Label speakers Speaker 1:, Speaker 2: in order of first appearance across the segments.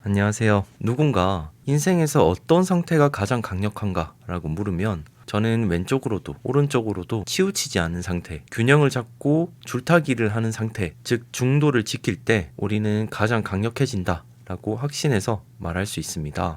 Speaker 1: 안녕하세요. 누군가 인생에서 어떤 상태가 가장 강력한가 라고 물으면 저는 왼쪽으로도 오른쪽으로도 치우치지 않은 상태, 균형을 잡고 줄타기를 하는 상태, 즉 중도를 지킬 때 우리는 가장 강력해진다 라고 확신해서 말할 수 있습니다.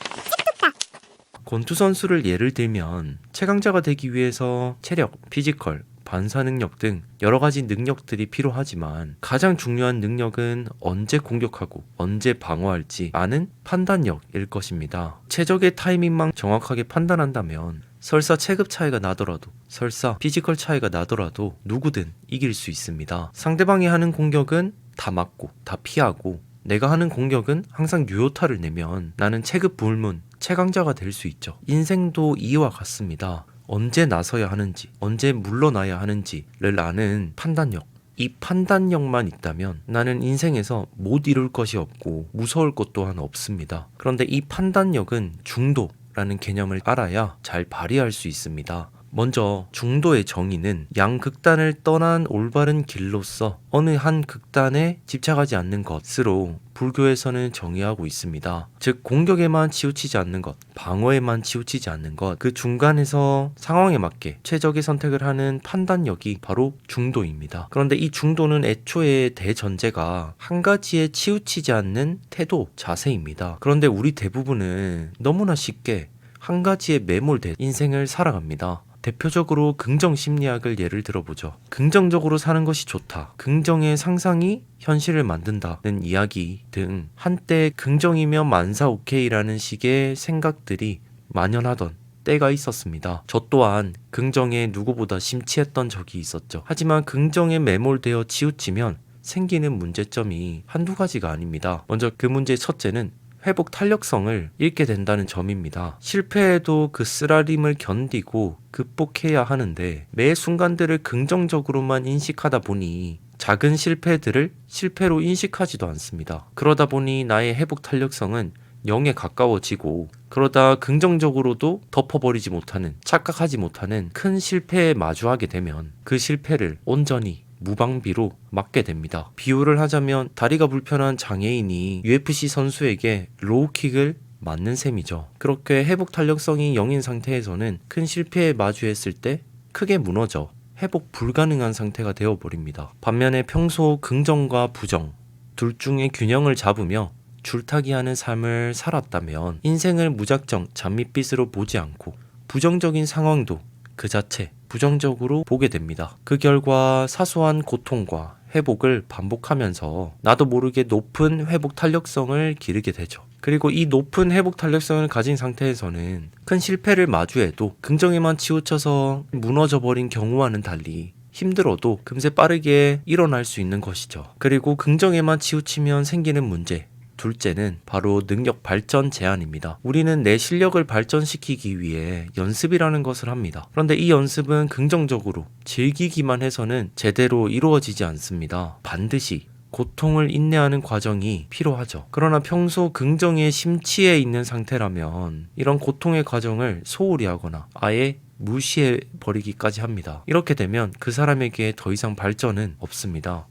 Speaker 1: 권투 선수를 예를 들면 최강자가 되기 위해서 체력, 피지컬, 반사 능력 등 여러 가지 능력들이 필요하지만 가장 중요한 능력은 언제 공격하고 언제 방어할지 아는 판단력일 것입니다. 최적의 타이밍만 정확하게 판단한다면 설사 체급 차이가 나더라도 설사 피지컬 차이가 나더라도 누구든 이길 수 있습니다. 상대방이 하는 공격은 다 맞고 다 피하고 내가 하는 공격은 항상 유효타를 내면 나는 체급 불문 최강자가 될 수 있죠. 인생도 이와 같습니다. 언제 나서야 하는지, 언제 물러나야 하는지를 아는 판단력. 이 판단력만 있다면 나는 인생에서 못 이룰 것이 없고 무서울 것 또한 없습니다. 그런데 이 판단력은 중도라는 개념을 알아야 잘 발휘할 수 있습니다. 먼저 중도의 정의는 양극단을 떠난 올바른 길로서 어느 한 극단에 집착하지 않는 것으로 불교에서는 정의하고 있습니다. 즉 공격에만 치우치지 않는 것, 방어에만 치우치지 않는 것, 그 중간에서 상황에 맞게 최적의 선택을 하는 판단력이 바로 중도입니다. 그런데 이 중도는 애초에 대전제가 한 가지에 치우치지 않는 태도, 자세입니다. 그런데 우리 대부분은 너무나 쉽게 한 가지에 매몰된 인생을 살아갑니다. 대표적으로 긍정 심리학을 예를 들어보죠. 긍정적으로 사는 것이 좋다. 긍정의 상상이 현실을 만든다는 이야기 등 한때 긍정이면 만사 오케이라는 식의 생각들이 만연하던 때가 있었습니다. 저 또한 긍정에 누구보다 심취했던 적이 있었죠. 하지만 긍정에 매몰되어 치우치면 생기는 문제점이 한두 가지가 아닙니다. 먼저 그 문제의 첫째는 회복 탄력성을 잃게 된다는 점입니다. 실패해도 그 쓰라림을 견디고 극복해야 하는데 매 순간들을 긍정적으로만 인식하다 보니 작은 실패들을 실패로 인식하지도 않습니다. 그러다 보니 나의 회복 탄력성은 0에 가까워지고 그러다 긍정적으로도 덮어버리지 못하는, 착각하지 못하는 큰 실패에 마주하게 되면 그 실패를 온전히 무방비로 맞게 됩니다. 비유를 하자면 다리가 불편한 장애인이 UFC 선수에게 로우킥을 맞는 셈이죠. 그렇게 회복 탄력성이 0인 상태에서는 큰 실패에 마주했을 때 크게 무너져 회복 불가능한 상태가 되어버립니다. 반면에 평소 긍정과 부정 둘 중에 균형을 잡으며 줄타기하는 삶을 살았다면 인생을 무작정 잔밋빛으로 보지 않고 부정적인 상황도 그 자체 부정적으로 보게 됩니다. 그 결과 사소한 고통과 회복을 반복하면서 나도 모르게 높은 회복 탄력성을 기르게 되죠. 그리고 이 높은 회복 탄력성을 가진 상태에서는 큰 실패를 마주해도 긍정에만 치우쳐서 무너져버린 경우와는 달리 힘들어도 금세 빠르게 일어날 수 있는 것이죠. 그리고 긍정에만 치우치면 생기는 문제, 둘째는 바로 능력 발전 제한입니다. 우리는 내 실력을 발전시키기 위해 연습이라는 것을 합니다. 그런데 이 연습은 긍정적으로 즐기기만 해서는 제대로 이루어지지 않습니다. 반드시 고통을 인내하는 과정이 필요하죠. 그러나 평소 긍정에 심취해 있는 상태라면 이런 고통의 과정을 소홀히 하거나 아예 무시해 버리기까지 합니다. 이렇게 되면 그 사람에게 더 이상 발전은 없습니다.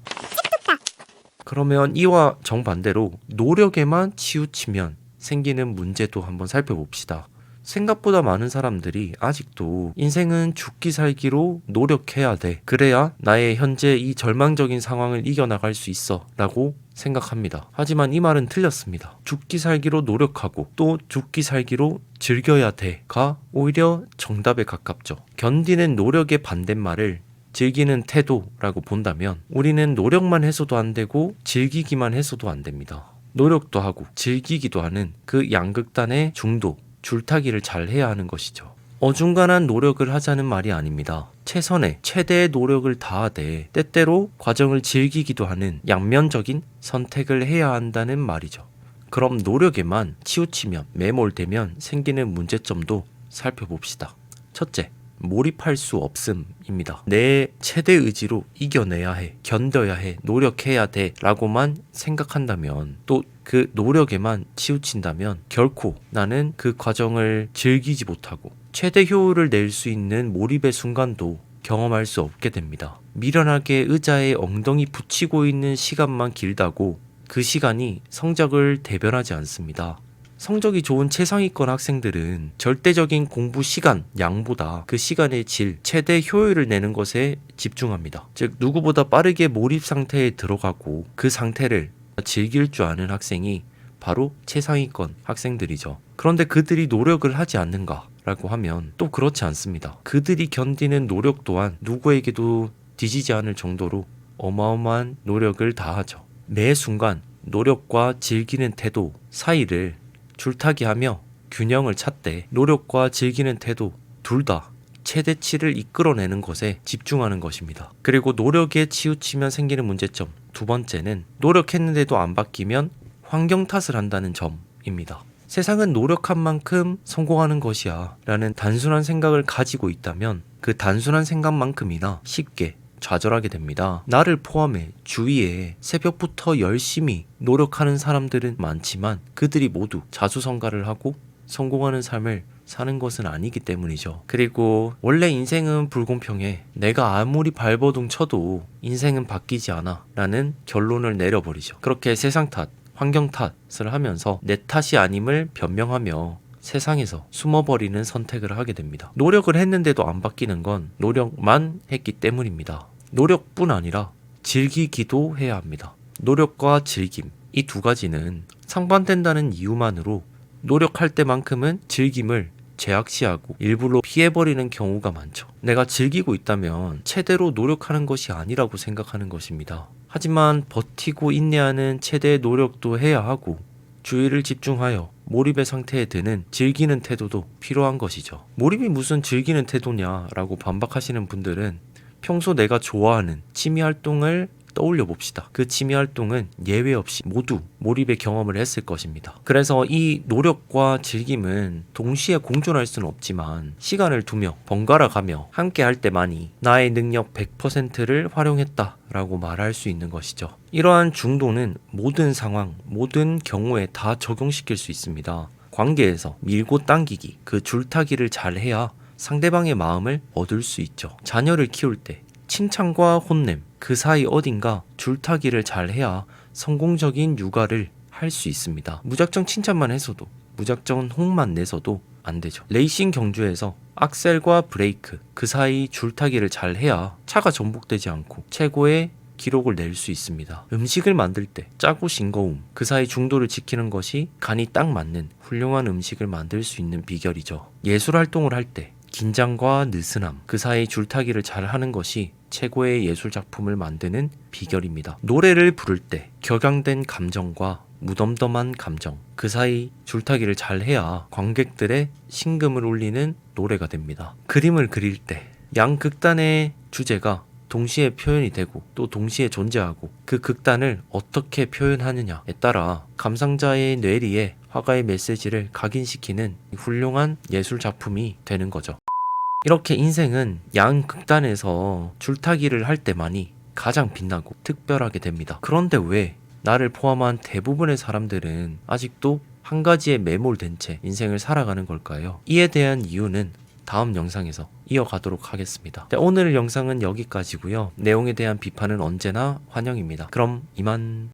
Speaker 1: 그러면 이와 정반대로 노력에만 치우치면 생기는 문제도 한번 살펴봅시다. 생각보다 많은 사람들이 아직도 인생은 죽기 살기로 노력해야 돼. 그래야 나의 현재 이 절망적인 상황을 이겨나갈 수 있어 라고 생각합니다. 하지만 이 말은 틀렸습니다. 죽기 살기로 노력하고 또 죽기 살기로 즐겨야 돼가 오히려 정답에 가깝죠. 견디는 노력의 반대말을 즐기는 태도라고 본다면 우리는 노력만 해서도 안 되고 즐기기만 해서도 안 됩니다. 노력도 하고 즐기기도 하는 그 양극단의 중도, 줄타기를 잘 해야 하는 것이죠. 어중간한 노력을 하자는 말이 아닙니다. 최선의 최대의 노력을 다하되 때때로 과정을 즐기기도 하는 양면적인 선택을 해야 한다는 말이죠. 그럼 노력에만 치우치면 매몰되면 생기는 문제점도 살펴봅시다. 첫째, 몰입할 수 없음입니다. 내 최대 의지로 이겨내야 해, 견뎌야 해, 노력해야 돼 라고만 생각한다면 또 그 노력에만 치우친다면 결코 나는 그 과정을 즐기지 못하고 최대 효율을 낼 수 있는 몰입의 순간도 경험할 수 없게 됩니다. 미련하게 의자에 엉덩이 붙이고 있는 시간만 길다고 그 시간이 성적을 대변하지 않습니다. 성적이 좋은 최상위권 학생들은 절대적인 공부 시간, 양보다 그 시간의 질, 최대 효율을 내는 것에 집중합니다. 즉, 누구보다 빠르게 몰입 상태에 들어가고 그 상태를 즐길 줄 아는 학생이 바로 최상위권 학생들이죠. 그런데 그들이 노력을 하지 않는가? 라고 하면 또 그렇지 않습니다. 그들이 견디는 노력 또한 누구에게도 뒤지지 않을 정도로 어마어마한 노력을 다하죠. 매 순간 노력과 즐기는 태도 사이를 줄타기하며 균형을 찾되 노력과 즐기는 태도 둘 다 최대치를 이끌어내는 것에 집중하는 것입니다. 그리고 노력에 치우치면 생기는 문제점 두 번째는 노력했는데도 안 바뀌면 환경 탓을 한다는 점입니다. 세상은 노력한 만큼 성공하는 것이야 라는 단순한 생각을 가지고 있다면 그 단순한 생각만큼이나 쉽게 좌절하게 됩니다. 나를 포함해 주위에 새벽부터 열심히 노력하는 사람들은 많지만 그들이 모두 자수성가를 하고 성공하는 삶을 사는 것은 아니기 때문이죠. 그리고 원래 인생은 불공평해. 내가 아무리 발버둥 쳐도 인생은 바뀌지 않아 라는 결론을 내려버리죠. 그렇게 세상 탓, 환경 탓을 하면서 내 탓이 아님을 변명하며 세상에서 숨어버리는 선택을 하게 됩니다. 노력을 했는데도 안 바뀌는 건 노력만 했기 때문입니다. 노력뿐 아니라 즐기기도 해야 합니다. 노력과 즐김, 이 두 가지는 상반된다는 이유만으로 노력할 때만큼은 즐김을 제약시하고 일부러 피해버리는 경우가 많죠. 내가 즐기고 있다면 최대로 노력하는 것이 아니라고 생각하는 것입니다. 하지만 버티고 인내하는 최대의 노력도 해야 하고 주의를 집중하여 몰입의 상태에 드는 즐기는 태도도 필요한 것이죠. 몰입이 무슨 즐기는 태도냐라고 반박하시는 분들은 평소 내가 좋아하는 취미활동을 떠올려 봅시다. 그 취미활동은 예외 없이 모두 몰입의 경험을 했을 것입니다. 그래서 이 노력과 즐김은 동시에 공존할 수는 없지만 시간을 두며 번갈아 가며 함께 할 때만이 나의 능력 100%를 활용했다 라고 말할 수 있는 것이죠. 이러한 중도는 모든 상황, 모든 경우에 다 적용시킬 수 있습니다. 관계에서 밀고 당기기, 그 줄타기를 잘 해야 상대방의 마음을 얻을 수 있죠. 자녀를 키울 때 칭찬과 혼냄, 그 사이 어딘가 줄타기를 잘 해야 성공적인 육아를 할 수 있습니다. 무작정 칭찬만 해서도, 무작정 홍만 내서도 안 되죠. 레이싱 경주에서 악셀과 브레이크, 그 사이 줄타기를 잘 해야 차가 전복되지 않고 최고의 기록을 낼 수 있습니다. 음식을 만들 때 짜고 싱거움, 그 사이 중도를 지키는 것이 간이 딱 맞는 훌륭한 음식을 만들 수 있는 비결이죠. 예술 활동을 할 때 긴장과 느슨함, 그 사이 줄타기를 잘 하는 것이 최고의 예술 작품을 만드는 비결입니다. 노래를 부를 때 격양된 감정과 무덤덤한 감정, 그 사이 줄타기를 잘 해야 관객들의 심금을 울리는 노래가 됩니다. 그림을 그릴 때 양극단의 주제가 동시에 표현이 되고 또 동시에 존재하고 그 극단을 어떻게 표현하느냐에 따라 감상자의 뇌리에 화가의 메시지를 각인시키는 훌륭한 예술 작품이 되는 거죠. 이렇게 인생은 양극단에서 줄타기를 할 때만이 가장 빛나고 특별하게 됩니다. 그런데 왜 나를 포함한 대부분의 사람들은 아직도 한 가지에 매몰된 채 인생을 살아가는 걸까요? 이에 대한 이유는 다음 영상에서 이어가도록 하겠습니다. 오늘 영상은 여기까지고요. 내용에 대한 비판은 언제나 환영입니다. 그럼 이만.